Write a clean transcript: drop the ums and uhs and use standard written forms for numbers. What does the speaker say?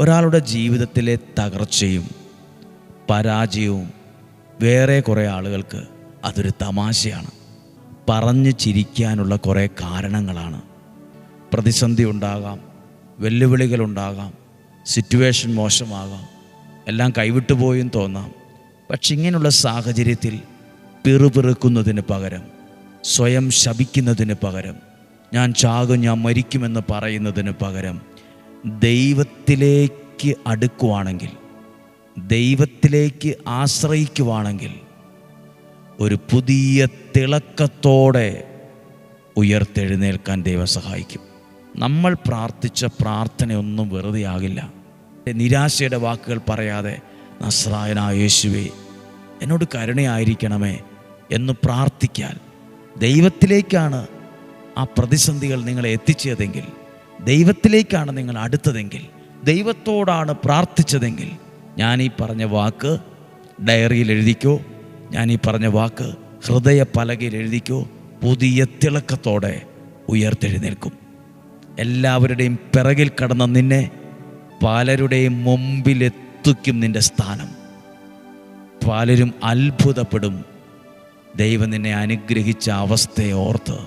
ഒരാളുടെ ജീവിതത്തിലെ തകർച്ചയും പരാജയവും വേറെ കുറേ ആളുകൾക്ക് അതൊരു തമാശയാണ്. പറഞ്ഞ് ചിരിക്കാനുള്ള കുറേ കാരണങ്ങളാണ്. പ്രതിസന്ധി ഉണ്ടാകാം, വെല്ലുവിളികളുണ്ടാകാം, സിറ്റുവേഷൻ മോശമാകാം, എല്ലാം കൈവിട്ടു പോയും തോന്നാം. പക്ഷെ ഇങ്ങനെയുള്ള സാഹചര്യത്തിൽ പിറുപിറുക്കുന്നതിന് പകരം, സ്വയം ശപിക്കുന്നതിന് പകരം, ഞാൻ ചാകും, ഞാൻ മരിക്കുമെന്ന് പറയുന്നതിന് പകരം ദൈവത്തിലേക്ക് അടുക്കുവാണെങ്കിൽ, ദൈവത്തിലേക്ക് ആശ്രയിക്കുവാണെങ്കിൽ ഒരു പുതിയ തിളക്കത്തോടെ ഉയർത്തെഴുന്നേൽക്കാൻ ദൈവം സഹായിക്കും. നമ്മൾ പ്രാർത്ഥിച്ച പ്രാർത്ഥനയൊന്നും വെറുതെ ആകില്ല. നിരാശയുടെ വാക്കുകൾ പറയാതെ, നസ്രായനായ യേശുവേ എന്നോട് കരുണയായിരിക്കണമേ എന്ന് പ്രാർത്ഥിക്കാൻ, ദൈവത്തിലേക്കാണ് ആ പ്രതിസന്ധികൾ നിങ്ങളെ എത്തിച്ചതെങ്കിൽ, ദൈവത്തിലേക്കാണ് നിങ്ങൾ അടുത്തതെങ്കിൽ, ദൈവത്തോടാണ് പ്രാർത്ഥിച്ചതെങ്കിൽ, ഞാൻ ഈ പറഞ്ഞ വാക്ക് ഡയറിയിൽ എഴുതിക്കോ, ഞാൻ ഈ പറഞ്ഞ വാക്ക് ഹൃദയ പലകയിൽ എഴുതിക്കോ. പുതിയ തിളക്കത്തോടെ ഉയർത്തെഴുന്നേൽക്കും. എല്ലാവരുടെയും പിറകിൽ കടന്ന നിന്നെ പലരുടെയും മുമ്പിലെത്തിക്കും. നിൻ്റെ സ്ഥാനം പലരും അത്ഭുതപ്പെടും. ദൈവം നിന്നെ അനുഗ്രഹിച്ച അവസ്ഥയെ ഓർത്ത്